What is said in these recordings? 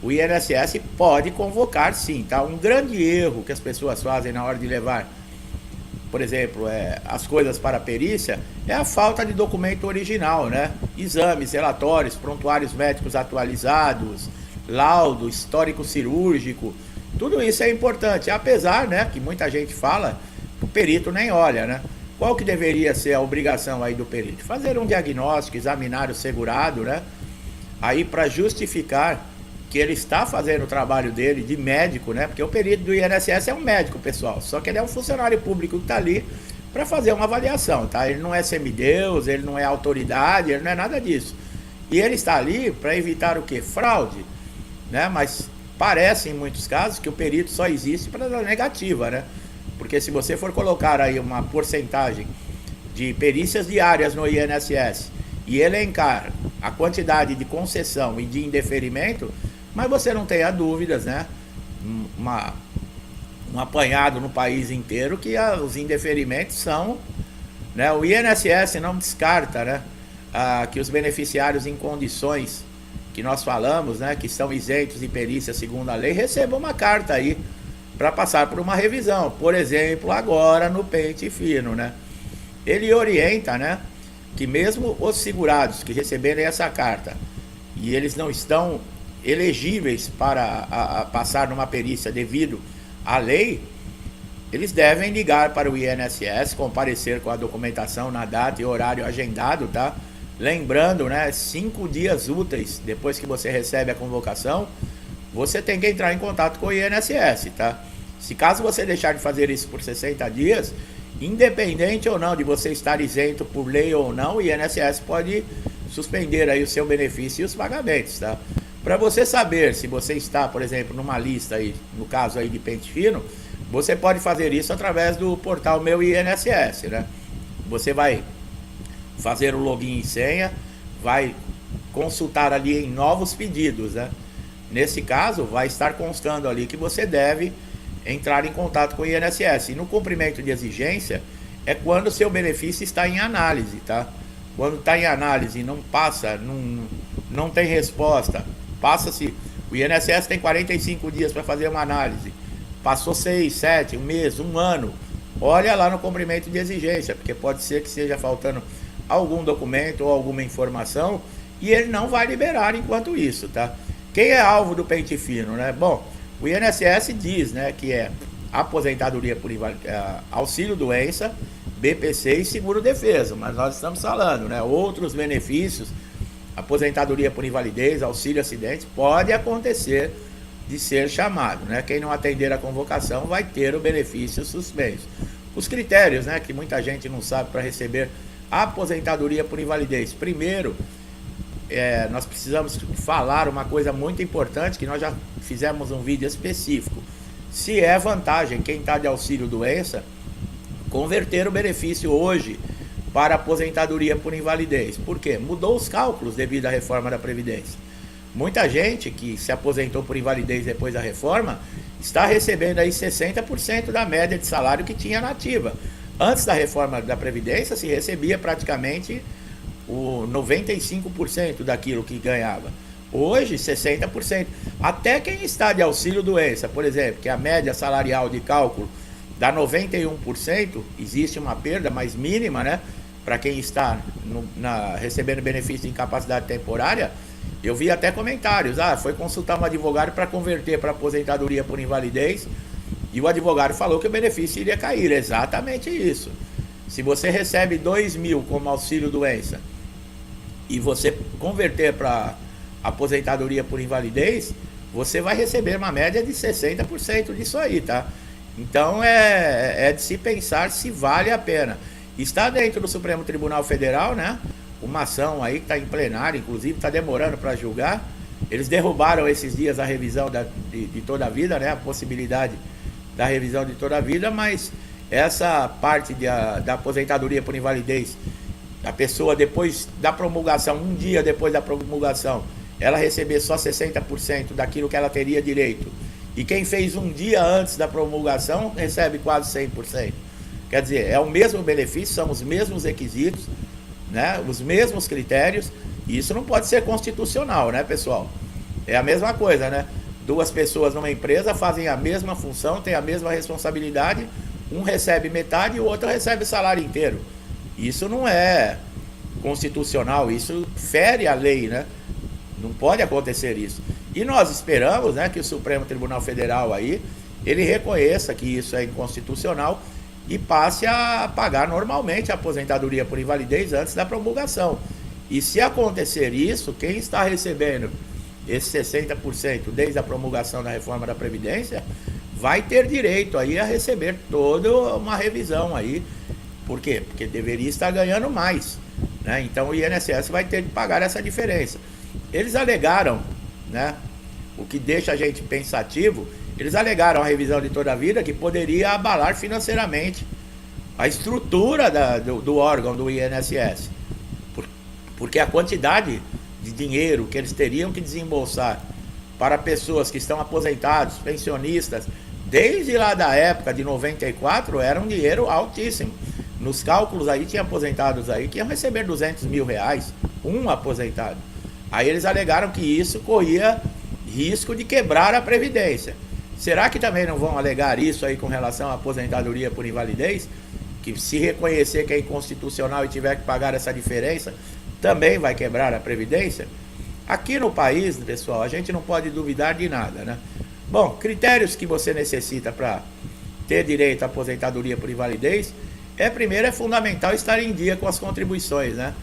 o INSS pode convocar sim, tá? Um grande erro que as pessoas fazem na hora de levar, por exemplo, as coisas para a perícia, é a falta de documento original, né? Exames, relatórios, prontuários médicos atualizados, laudo, histórico cirúrgico, tudo isso é importante, apesar, né, que muita gente fala que o perito nem olha, né? Qual que deveria ser a obrigação aí do perito? Fazer um diagnóstico, examinar o segurado, né? Aí para justificar que ele está fazendo o trabalho dele de médico, né? Porque o perito do INSS é um médico, pessoal, só que ele é um funcionário público que está ali para fazer uma avaliação, tá? Ele não é semideus, ele não é autoridade, ele não é nada disso. E ele está ali para evitar o quê? Fraude, né? Mas parece em muitos casos que o perito só existe para dar negativa, né? Porque se você for colocar aí uma porcentagem de perícias diárias no INSS e elencar a quantidade de concessão e de indeferimento, mas você não tenha dúvidas, né? Um apanhado no país inteiro que os indeferimentos são, né? O INSS não descarta, né, que os beneficiários em condições que nós falamos, né, que estão isentos de perícia segundo a lei, recebam uma carta aí para passar por uma revisão. Por exemplo, agora no pente fino, né? Ele orienta, né, que mesmo os segurados que receberem essa carta e eles não estão elegíveis para passar numa perícia devido à lei, eles devem ligar para o INSS, comparecer com a documentação na data e horário agendado, tá? Lembrando, né, 5 dias úteis depois que você recebe a convocação, você tem que entrar em contato com o INSS, tá? Se caso você deixar de fazer isso por 60 dias, independente ou não de você estar isento por lei ou não, o INSS pode suspender aí o seu benefício e os pagamentos, tá? Para você saber se você está, por exemplo, numa lista aí, no caso aí de pente fino, você pode fazer isso através do portal Meu INSS, né? Você vai fazer o login e senha, vai consultar ali em novos pedidos, né? Nesse caso, vai estar constando ali que você deve entrar em contato com o INSS. E no cumprimento de exigência é quando o seu benefício está em análise, tá? Quando está em análise e não passa, não tem resposta, passa-se, o INSS tem 45 dias para fazer uma análise, passou 6, 7, um mês, um ano, olha lá no cumprimento de exigência, porque pode ser que esteja faltando algum documento ou alguma informação e ele não vai liberar enquanto isso, tá? Quem é alvo do pente fino, né? Bom, o INSS diz, né, que é aposentadoria por auxílio doença, BPC e seguro defesa, mas nós estamos falando, né, outros benefícios, aposentadoria por invalidez, auxílio acidente, pode acontecer de ser chamado, né? Quem não atender a convocação vai ter o benefício suspenso. Os critérios, né, que muita gente não sabe para receber a aposentadoria por invalidez. Primeiro, nós precisamos falar uma coisa muito importante, que nós já fizemos um vídeo específico. Se é vantagem quem está de auxílio doença, converter o benefício hoje para aposentadoria por invalidez. Por quê? Mudou os cálculos devido à reforma da Previdência. Muita gente que se aposentou por invalidez depois da reforma está recebendo aí 60% da média de salário que tinha na ativa. Antes da reforma da Previdência se recebia praticamente o 95% daquilo que ganhava. Hoje, 60%. Até quem está de auxílio doença, por exemplo, que a média salarial de cálculo dá 91%, existe uma perda mais mínima, né? Para quem está recebendo benefício de incapacidade temporária. Eu vi até comentários, foi consultar um advogado para converter para aposentadoria por invalidez e o advogado falou que o benefício iria cair. Exatamente isso. Se você recebe 2.000 como auxílio doença e você converter para aposentadoria por invalidez, você vai receber uma média de 60% disso aí, tá? Então é de se pensar se vale a pena. Está dentro do Supremo Tribunal Federal, né? Uma ação aí que está em plenário, inclusive está demorando para julgar. Eles derrubaram esses dias a revisão de toda a vida, né? A possibilidade da revisão de toda a vida, mas essa parte da aposentadoria por invalidez, a pessoa depois da promulgação, um dia depois da promulgação, ela receber só 60% daquilo que ela teria direito. E quem fez um dia antes da promulgação recebe quase 100%. Quer dizer, é o mesmo benefício, são os mesmos requisitos, né? Os mesmos critérios, e isso não pode ser constitucional, né, pessoal? É a mesma coisa, né? Duas pessoas numa empresa fazem a mesma função, têm a mesma responsabilidade, um recebe metade e o outro recebe o salário inteiro. Isso não é constitucional, isso fere a lei, né? Não pode acontecer isso. E nós esperamos, né, que o Supremo Tribunal Federal aí, ele reconheça que isso é inconstitucional e passe a pagar normalmente a aposentadoria por invalidez antes da promulgação. E se acontecer isso, quem está recebendo esse 60% desde a promulgação da reforma da Previdência vai ter direito aí a receber toda uma revisão aí. Por quê? Porque deveria estar ganhando mais, né? Então o INSS vai ter que pagar essa diferença. Eles alegaram, né, o que deixa a gente pensativo, eles alegaram a revisão de toda a vida que poderia abalar financeiramente a estrutura do órgão do INSS. Porque a quantidade de dinheiro que eles teriam que desembolsar para pessoas que estão aposentados, pensionistas, desde lá da época de 94, era um dinheiro altíssimo. Nos cálculos aí tinha aposentados aí que iam receber 200 mil reais, um aposentado. Aí eles alegaram que isso corria risco de quebrar a Previdência. Será que também não vão alegar isso aí com relação à aposentadoria por invalidez? Que se reconhecer que é inconstitucional e tiver que pagar essa diferença, também vai quebrar a Previdência? Aqui no país, pessoal, a gente não pode duvidar de nada, né? Bom, critérios que você necessita para ter direito à aposentadoria por invalidez, primeiro é fundamental estar em dia com as contribuições, né?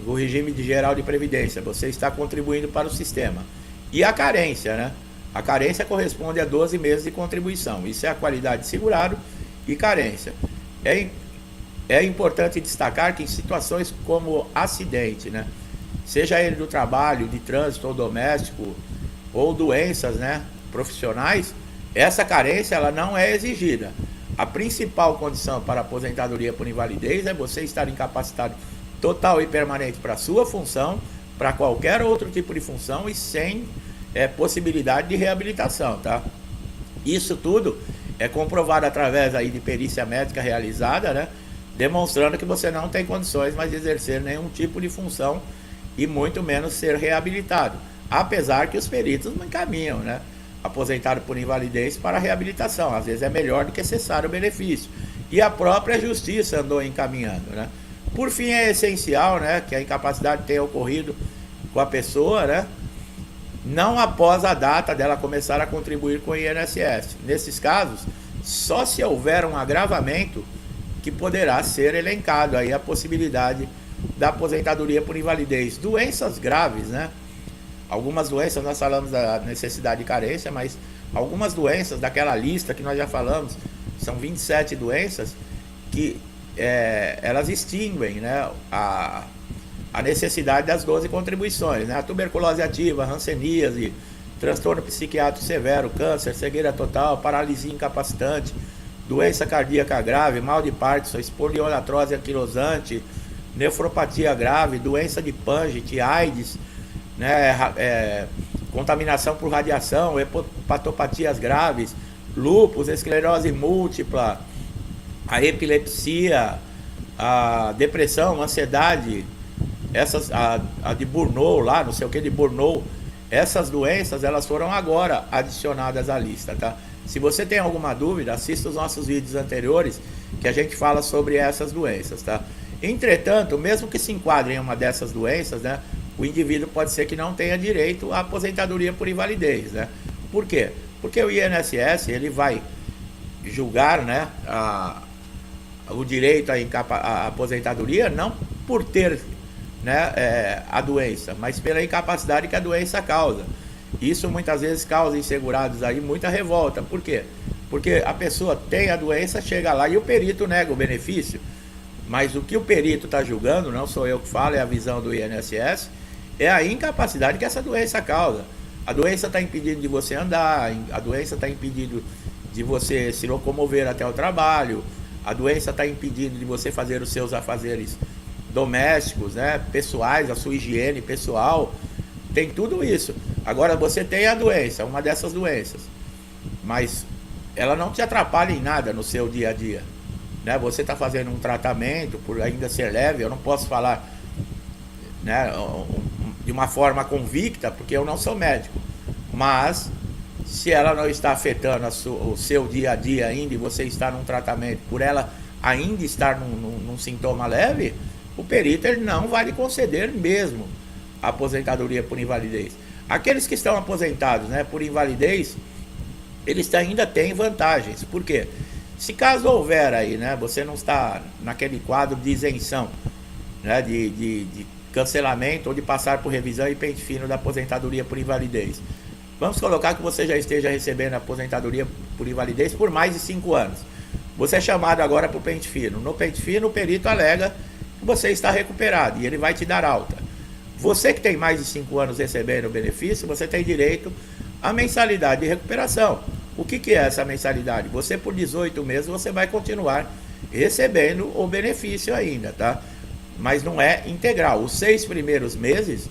O regime de geral de previdência, você está contribuindo para o sistema. E a carência, né? A carência corresponde a 12 meses de contribuição. Isso é a qualidade de segurado e carência. É importante destacar que em situações como acidente, né? Seja ele do trabalho, de trânsito ou doméstico, ou doenças, né, profissionais, essa carência ela não é exigida. A principal condição para aposentadoria por invalidez é você estar incapacitado total e permanente para a sua função, para qualquer outro tipo de função e sem possibilidade de reabilitação, tá? Isso tudo é comprovado através aí de perícia médica realizada, né? Demonstrando que você não tem condições mais de exercer nenhum tipo de função e muito menos ser reabilitado. Apesar que os peritos não encaminham, né, aposentado por invalidez para reabilitação. Às vezes é melhor do que cessar o benefício. E a própria justiça andou encaminhando, né? Por fim, é essencial, né, que a incapacidade tenha ocorrido com a pessoa, né, não após a data dela começar a contribuir com o INSS. Nesses casos, só se houver um agravamento que poderá ser elencado aí a possibilidade da aposentadoria por invalidez. Doenças graves, né? Algumas doenças, nós falamos da necessidade de carência, mas algumas doenças daquela lista que nós já falamos, são 27 doenças que elas extinguem, né, a necessidade das 12 contribuições, né? A tuberculose ativa, hanseníase, transtorno psiquiátrico severo, câncer, cegueira total, paralisia incapacitante, doença cardíaca grave, mal de Parkinson, espolioartrose anquilosante, nefropatia grave, doença de Paget, AIDS, né, contaminação por radiação, hepatopatias graves, lúpus, esclerose múltipla, a epilepsia, a depressão, a ansiedade, a de Burnout lá, não sei o que de Burnout, essas doenças elas foram agora adicionadas à lista, tá? Se você tem alguma dúvida, assista os nossos vídeos anteriores que a gente fala sobre essas doenças, tá? Entretanto, mesmo que se enquadre em uma dessas doenças, né, o indivíduo pode ser que não tenha direito à aposentadoria por invalidez, né? Por quê? Porque o INSS ele vai julgar, né, o direito à aposentadoria não por ter, né, a doença, mas pela incapacidade que a doença causa. Isso muitas vezes causa em segurados aí muita revolta. Por quê? Porque a pessoa tem a doença, chega lá e o perito nega o benefício. Mas o que o perito está julgando, não sou eu que falo, é a visão do INSS, é a incapacidade que essa doença causa. A doença está impedindo de você andar, a doença está impedindo de você se locomover até o trabalho, a doença está impedindo de você fazer os seus afazeres domésticos, né, pessoais, a sua higiene pessoal, tem tudo isso. Agora você tem a doença, uma dessas doenças, mas ela não te atrapalha em nada no seu dia a dia, né? Você está fazendo um tratamento, por ainda ser leve, eu não posso falar, né, de uma forma convicta, porque eu não sou médico, Mas se ela não está afetando o seu dia a dia ainda e você está num tratamento, por ela ainda estar num sintoma leve, o perito ele não vai lhe conceder mesmo a aposentadoria por invalidez. Aqueles que estão aposentados, né, por invalidez, eles ainda têm vantagens. Por quê? Se caso houver aí, né, você não está naquele quadro de isenção, né, de cancelamento ou de passar por revisão e pente fino da aposentadoria por invalidez. Vamos colocar que você já esteja recebendo a aposentadoria por invalidez por mais de 5 anos. Você é chamado agora para o pente fino. No pente fino, o perito alega que você está recuperado e ele vai te dar alta. Você que tem mais de 5 anos recebendo o benefício, você tem direito à mensalidade de recuperação. O que é essa mensalidade? Você por 18 meses você vai continuar recebendo o benefício ainda, tá? Mas não é integral. Os 6 primeiros meses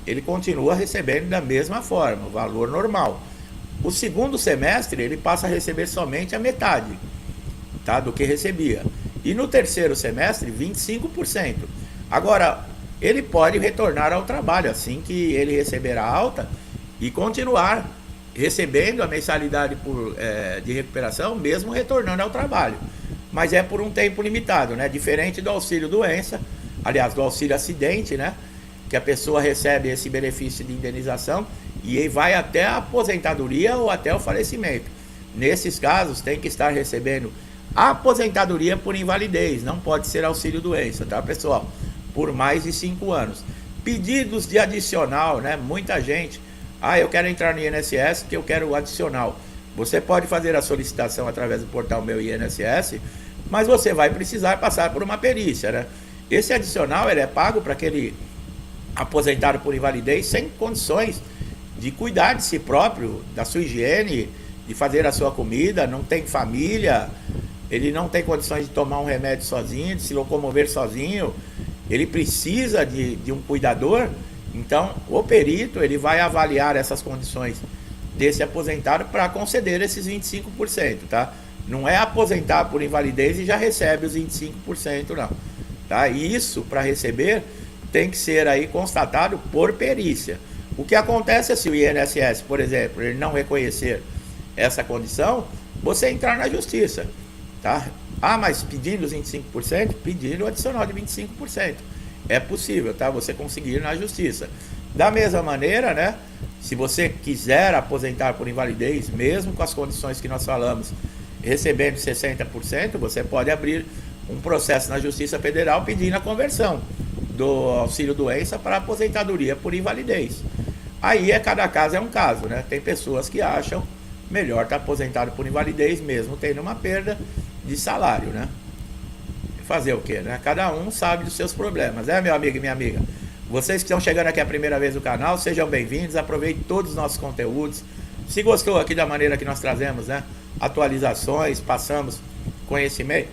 ele continua recebendo da mesma forma, o valor normal. O segundo semestre ele passa a receber somente a metade, tá, do que recebia. E no terceiro semestre, 25%. Agora, ele pode retornar ao trabalho assim que ele receber a alta e continuar recebendo a mensalidade de recuperação, mesmo retornando ao trabalho. Mas é por um tempo limitado, né? Diferente do auxílio doença, aliás, do auxílio acidente, né? Que a pessoa recebe esse benefício de indenização e vai até a aposentadoria ou até o falecimento. Nesses casos, tem que estar recebendo a aposentadoria por invalidez, não pode ser auxílio doença, tá, pessoal? Por mais de 5 anos. Pedidos de adicional, né? Muita gente, eu quero entrar no INSS porque eu quero o adicional. Você pode fazer a solicitação através do portal Meu INSS, mas você vai precisar passar por uma perícia, né? Esse adicional ele é pago para aquele aposentado por invalidez sem condições de cuidar de si próprio, da sua higiene, de fazer a sua comida, não tem família, ele não tem condições de tomar um remédio sozinho, de se locomover sozinho, ele precisa de um cuidador. Então o perito ele vai avaliar essas condições desse aposentado para conceder esses 25%, tá? Não é aposentar por invalidez e já recebe os 25% não, tá? E isso para receber tem que ser aí constatado por perícia. O que acontece é se o INSS, por exemplo, ele não reconhecer essa condição, você entrar na justiça, tá? Mas pedindo os 25%, pedindo o adicional de 25%. É possível, tá? Você conseguir ir na justiça. Da mesma maneira, né? Se você quiser aposentar por invalidez, mesmo com as condições que nós falamos, recebendo 60%, você pode abrir um processo na Justiça Federal pedindo a conversão do auxílio doença para aposentadoria por invalidez. Aí cada caso é um caso, né? Tem pessoas que acham melhor estar aposentado por invalidez mesmo tendo uma perda de salário, né? Fazer o quê, né? Cada um sabe dos seus problemas, né, meu amigo e minha amiga? Vocês que estão chegando aqui a primeira vez no canal, sejam bem-vindos, aproveitem todos os nossos conteúdos. Se gostou aqui da maneira que nós trazemos, né, atualizações, passamos conhecimento,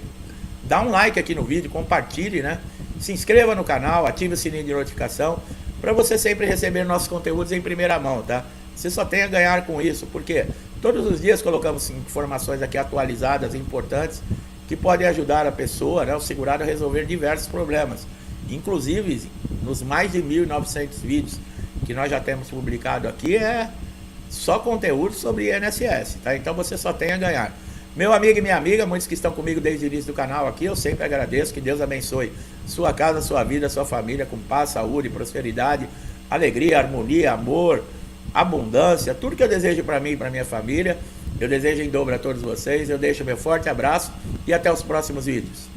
dá um like aqui no vídeo, compartilhe, né? Se inscreva no canal, ative o sininho de notificação para você sempre receber nossos conteúdos em primeira mão, tá? Você só tem a ganhar com isso, porque todos os dias colocamos informações aqui atualizadas e importantes que podem ajudar a pessoa, né, o segurado a resolver diversos problemas. Inclusive, nos mais de 1.900 vídeos que nós já temos publicado aqui, é só conteúdo sobre INSS, tá? Então você só tem a ganhar. Meu amigo e minha amiga, muitos que estão comigo desde o início do canal aqui, eu sempre agradeço, que Deus abençoe sua casa, sua vida, sua família, com paz, saúde, prosperidade, alegria, harmonia, amor, abundância, tudo que eu desejo para mim e para minha família, eu desejo em dobro a todos vocês. Eu deixo meu forte abraço e até os próximos vídeos.